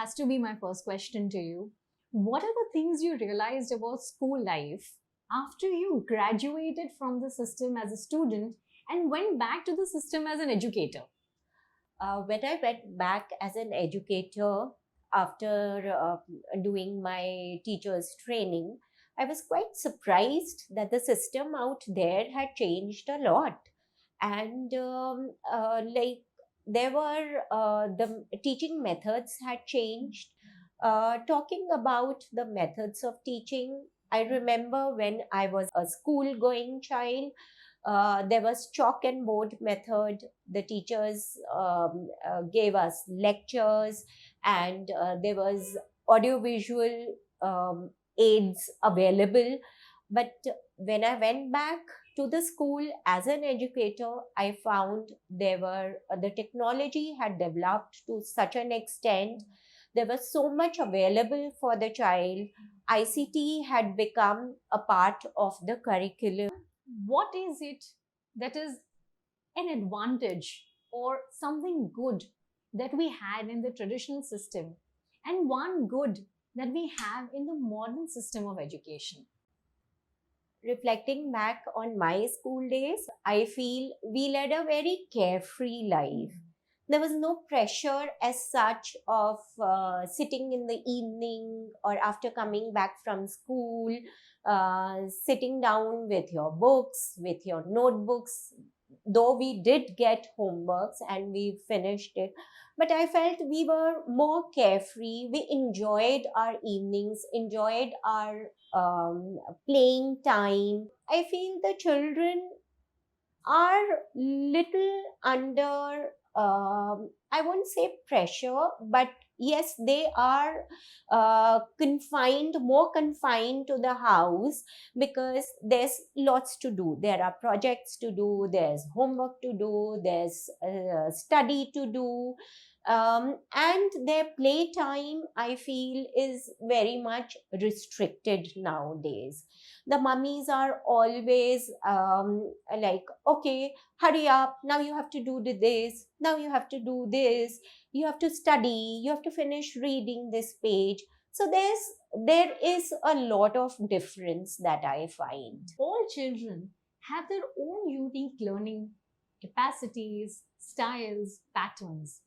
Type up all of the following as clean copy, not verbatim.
has to be my first question to you. What are the things you realized about school life after you graduated from the system as a student and went back to the system as an educator? When I went back as an educator after doing my teacher's training, I was quite surprised that the system out there had changed a lot. And like there were the teaching methods had changed. Talking about the methods of teaching, I remember when I was a school going child, there was chalk and board method. The teachers gave us lectures, and there was audiovisual aids available. But when I went back to the school as an educator, I found there were the technology had developed to such an extent. There was so much available for the child. ICT had become a part of the curriculum. What is it that is an advantage or something good that we had in the traditional system and one good that we have in the modern system of education? Reflecting back on my school days, I feel we led a very carefree life. There was no pressure as such of sitting in the evening or after coming back from school, sitting down with your books, with your notebooks. Though we did get homeworks and we finished it, but I felt we were more carefree. We enjoyed our evenings, enjoyed our playing time. I feel the children are little under, I won't say pressure, but yes, they are more confined to the house, because there's lots to do. There are projects to do, there's homework to do, there's study to do. And their playtime, I feel, is very much restricted nowadays. The mummies are always like, okay, hurry up, now you have to do this, now you have to do this, you have to study, you have to finish reading this page. So there is a lot of difference that I find. All children have their own unique learning capacities, styles, patterns.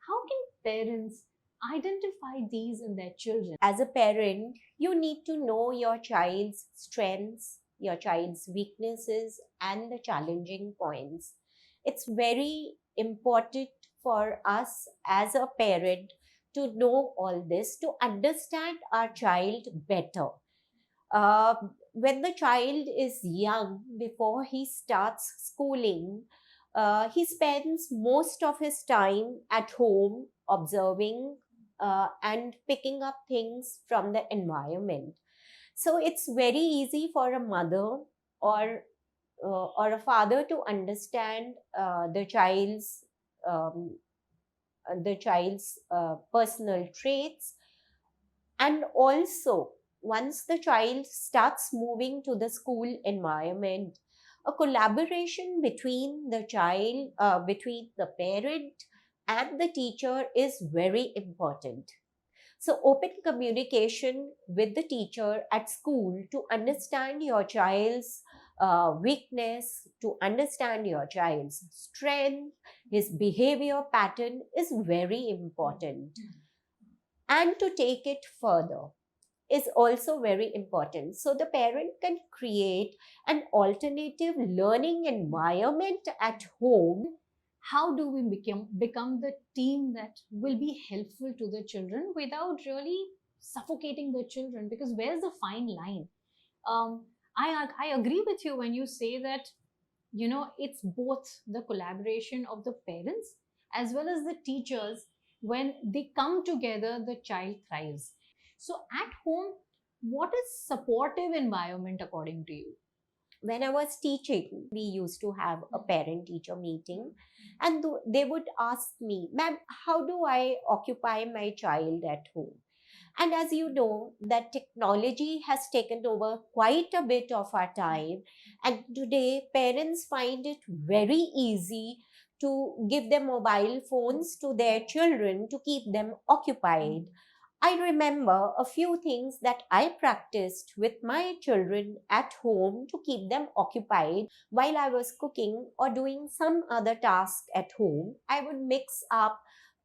How can parents identify these in their children? As a parent, you need to know your child's strengths, your child's weaknesses, and the challenging points. It's very important for us as a parent to know all this, to understand our child better. Uh, when the child is young, before he starts schooling, he spends most of his time at home observing and picking up things from the environment. So it's very easy for a mother or a father to understand um, the child's personal traits. And also, once the child starts moving to the school environment, a collaboration between the child, between the parent and the teacher is very important. So, open communication with the teacher at school to understand your child's weakness, to understand your child's strength, his behavior pattern is very important. And to take it further is also very important. So the parent can create an alternative learning environment at home. How do we become the team that will be helpful to the children without really suffocating the children? Because where's the fine line? um, I agree with you when you say that it's both the collaboration of the parents as well as the teachers. When they come together, the child thrives. So at home, what is supportive environment according to you? When I was teaching, we used to have a parent teacher meeting, and they would ask me, ma'am, how do I occupy my child at home? And as you know, that technology has taken over quite a bit of our time. And today, parents find it very easy to give them mobile phones to their children to keep them occupied. I remember a few things that I practiced with my children at home to keep them occupied while I was cooking or doing some other task at home. I would mix up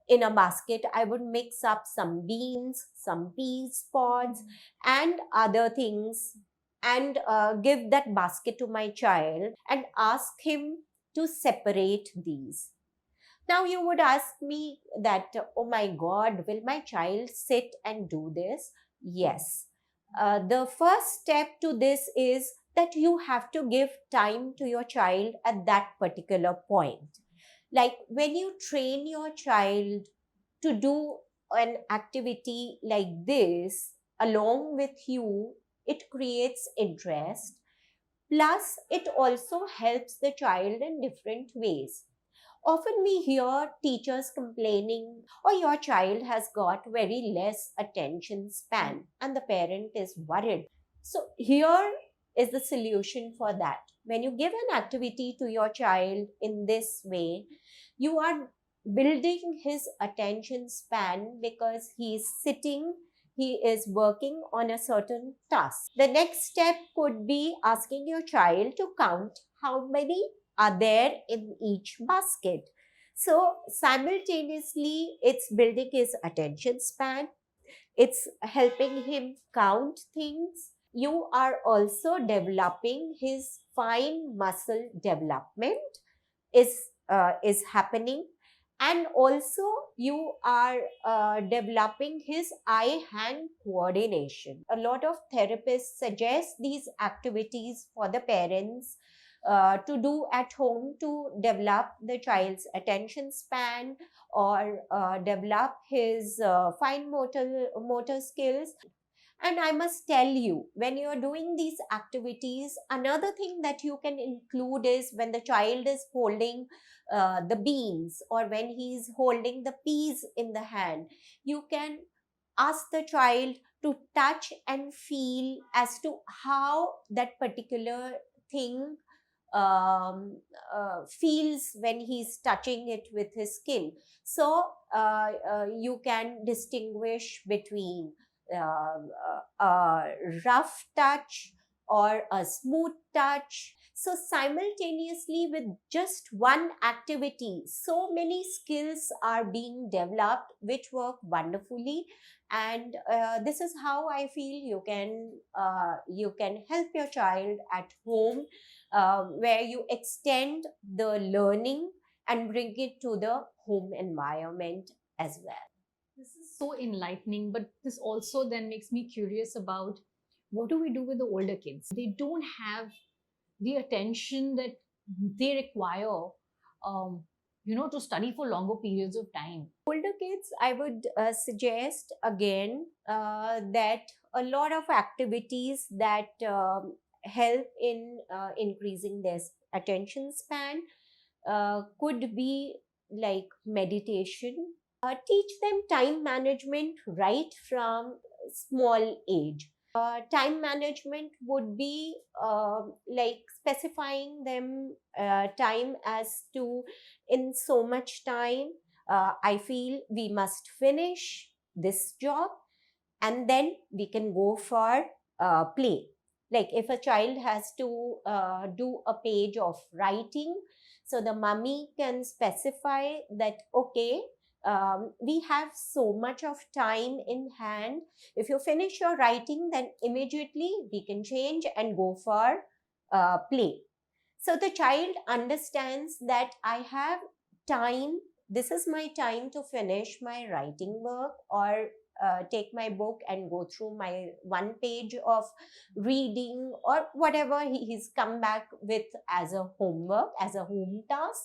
in a basket, I would mix up some beans, some peas pods, and other things, and give that basket to my child and ask him to separate these. Now, you would ask me that, oh my God, will my child sit and do this? Yes. The first step to this is that you have to give time to your child at that particular point. Like when you train your child to do an activity like this along with you, it creates interest. Plus, it also helps the child in different ways. Often we hear teachers complaining, or your child has got very less attention span, and the parent is worried. So, here is the solution for that. When you give an activity to your child in this way, you are building his attention span because he is sitting, he is working on a certain task. The next step could be asking your child to count how many are there in each basket. So, simultaneously, it's building his attention span, it's helping him count things. You are also developing his fine muscle development is happening, and also you are developing his eye hand coordination. A lot of therapists suggest these activities for the parents to do at home to develop the child's attention span or develop his fine motor skills. And I must tell you, when you're doing these activities, another thing that you can include is when the child is holding the beans or when he's holding the peas in the hand, you can ask the child to touch and feel as to how that particular thing feels when he's touching it with his skin. So you can distinguish between a rough touch or a smooth touch. So, simultaneously, with just one activity, so many skills are being developed which work wonderfully. And this is how I feel you can help your child at home, where you extend the learning and bring it to the home environment as well. This is so enlightening, but this also then makes me curious about what do we do with the older kids? They don't have the attention that they require, to study for longer periods of time. Older kids, I would suggest again that a lot of activities that help in increasing their attention span could be like meditation. Teach them time management right from small age. Time management would be like specifying them time as to in so much time I feel we must finish this job and then we can go for play. Like if a child has to do a page of writing, so the mummy can specify that, okay, we have so much of time in hand. If you finish your writing, then immediately we can change and go for play. So the child understands that I have time, this is my time to finish my writing work or take my book and go through my one page of reading or whatever he's come back with as a homework, as a home task,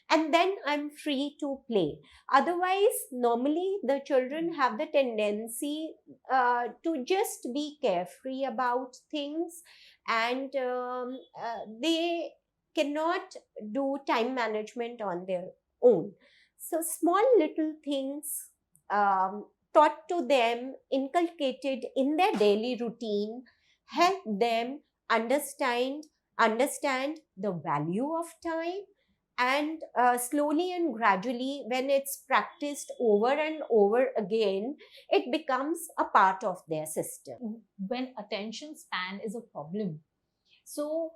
and then I'm free to play. Otherwise, normally the children have the tendency to just be carefree about things, and they cannot do time management on their own. So small little things taught to them, inculcated in their daily routine, help them understand the value of time And slowly and gradually, when it's practiced over and over again, it becomes a part of their system. When attention span is a problem, so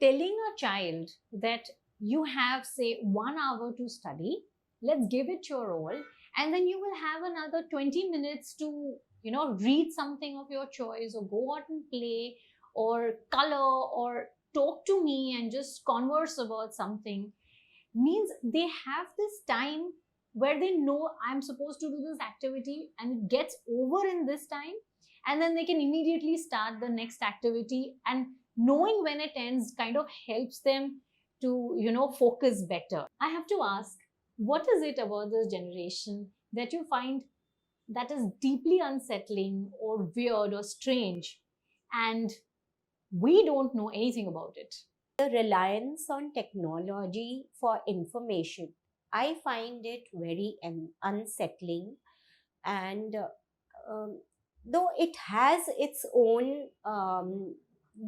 telling a child that you have, say, 1 hour to study, let's give it your all, and then you will have another 20 minutes to, read something of your choice, or go out and play, or color, or talk to me and just converse about something, means they have this time where they know I'm supposed to do this activity and it gets over in this time, and then they can immediately start the next activity, and knowing when it ends kind of helps them to, focus better. I have to ask, what is it about this generation that you find that is deeply unsettling or weird or strange, and we don't know anything about it? The reliance on technology for information, I find it very unsettling. And though it has its own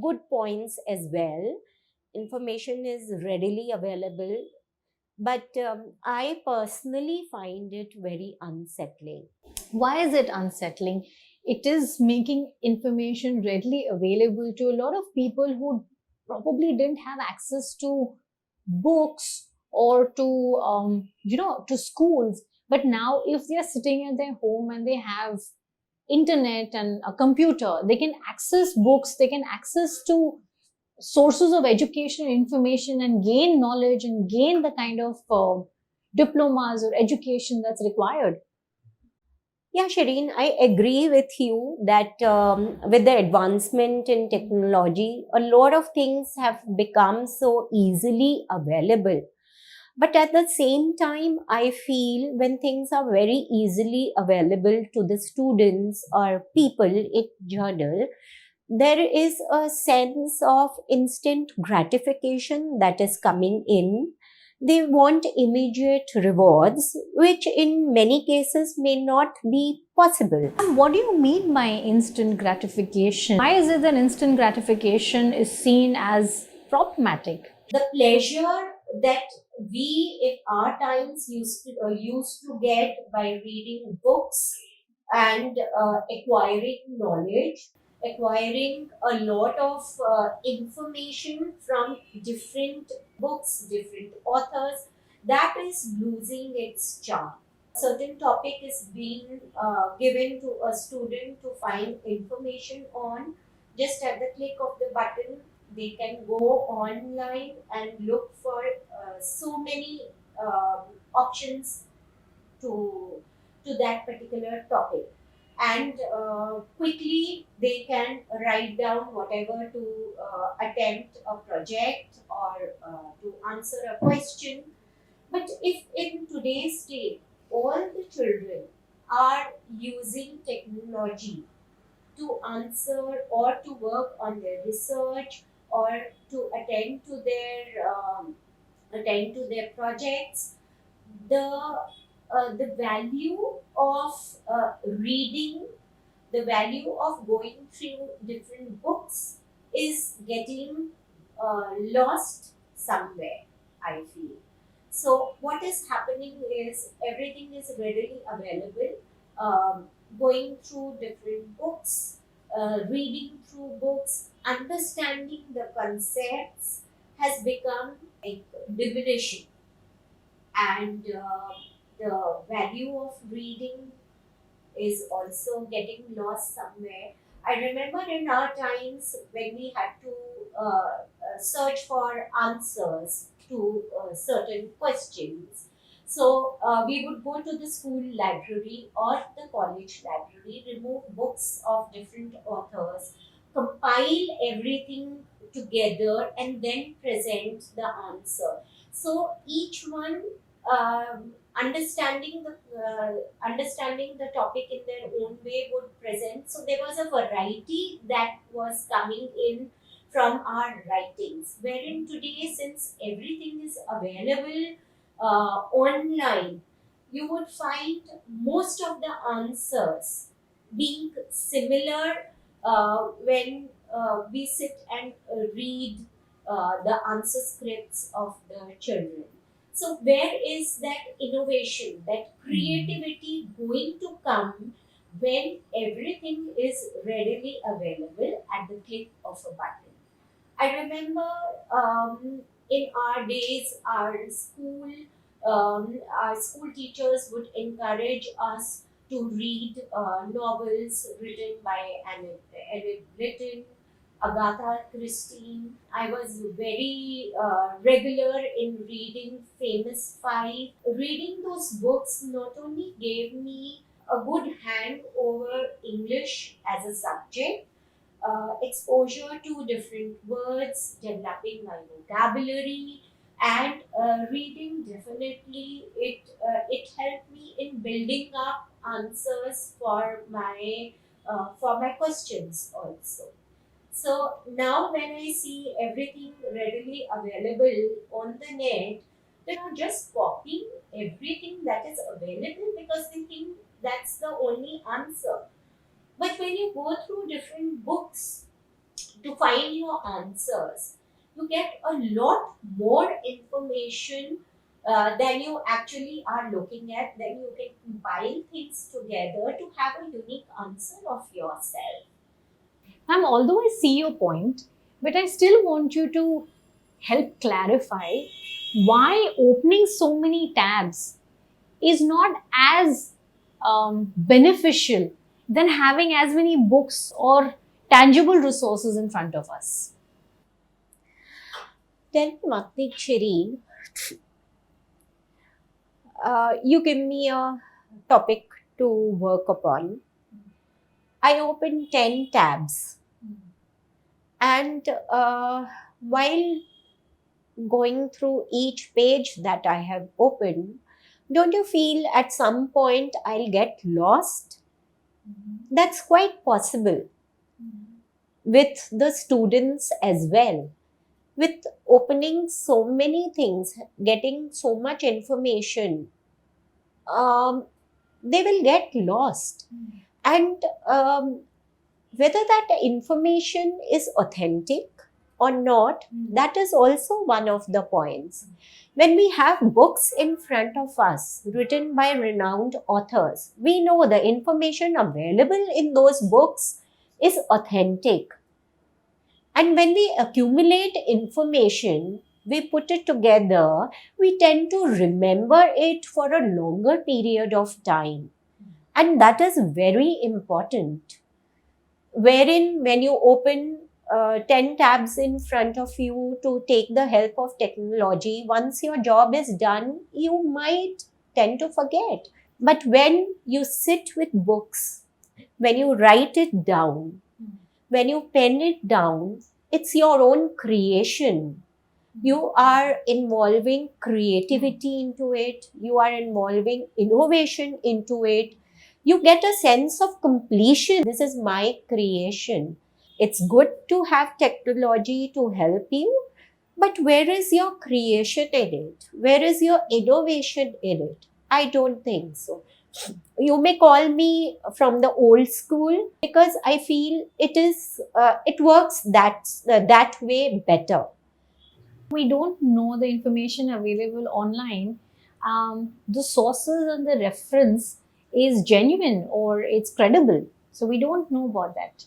good points as well, information is readily available, but I personally find it very unsettling. Why is it unsettling? It is making information readily available to a lot of people who probably didn't have access to books or to, to schools. But now, if they are sitting at their home and they have internet and a computer, they can access books, they can access to sources of education information, and gain knowledge and gain the kind of diplomas or education that's required. Yeah, Shireen, I agree with you that with the advancement in technology, a lot of things have become so easily available. But at the same time, I feel when things are very easily available to the students or people in general, there is a sense of instant gratification that is coming in. They want immediate rewards, which in many cases may not be possible. And what do you mean by instant gratification? Why is it that instant gratification is seen as problematic? The pleasure that we in our times used to get by reading books and acquiring knowledge, acquiring a lot of information from different books, different authors, that is losing its charm. Certain topic is being given to a student to find information on, just at the click of the button they can go online and look for so many options to that particular topic, and quickly they can write down whatever to attempt a project or to answer a question. But if in today's day all the children are using technology to answer or to work on their research or to attend to their projects, the the value of reading, the value of going through different books is getting lost somewhere, I feel. So, what is happening is everything is readily available. Going through different books, reading through books, understanding the concepts has become like diminishing, and the value of reading is also getting lost somewhere. I remember in our times when we had to search for answers to certain questions. So we would go to the school library or the college library, remove books of different authors, compile everything together, and then present the answer. So each one understanding the topic in their own way would present. So there was a variety that was coming in from our writings. Wherein today, since everything is available online, you would find most of the answers being similar when we sit and read the answer scripts of the children. So where is that innovation, that creativity going to come when everything is readily available at the click of a button? I remember in our days, our school teachers would encourage us to read novels written by Enid Blyton, Agatha Christie. I was very regular in reading Famous Five. Reading those books not only gave me a good hand over English as a subject, exposure to different words, developing my vocabulary, and reading definitely it helped me in building up answers for my questions also. So now when I see everything readily available on the net, they are just copying everything that is available because they think that's the only answer. But when you go through different books to find your answers, you get a lot more information than you actually are looking at. Then you can compile things together to have a unique answer of yourself. Although I see your point, but I still want you to help clarify why opening so many tabs is not as beneficial than having as many books or tangible resources in front of us. Tell me one thing, Shireen. You give me a topic to work upon. I open 10 tabs, and while going through each page that I have opened, don't you feel at some point I'll get lost? That's quite possible with the students as well. With opening so many things, getting so much information, um, they will get lost. And whether that information is authentic or not, that is also one of the points. When we have books in front of us written by renowned authors, we know the information available in those books is authentic. And when we accumulate information, we put it together, we tend to remember it for a longer period of time. And that is very important. Wherein, when you open 10 tabs in front of you to take the help of technology, once your job is done, you might tend to forget. But when you sit with books, when you write it down, when you pen it down, it's your own creation. You are involving creativity into it, you are involving innovation into it. You get a sense of completion. This is my creation. It's good to have technology to help you, but where is your creation in it? Where is your innovation in it? I don't think so. You may call me from the old school because I feel it works that way better. We don't know the information available online, the sources and the reference is genuine or it's credible. So we don't know about that.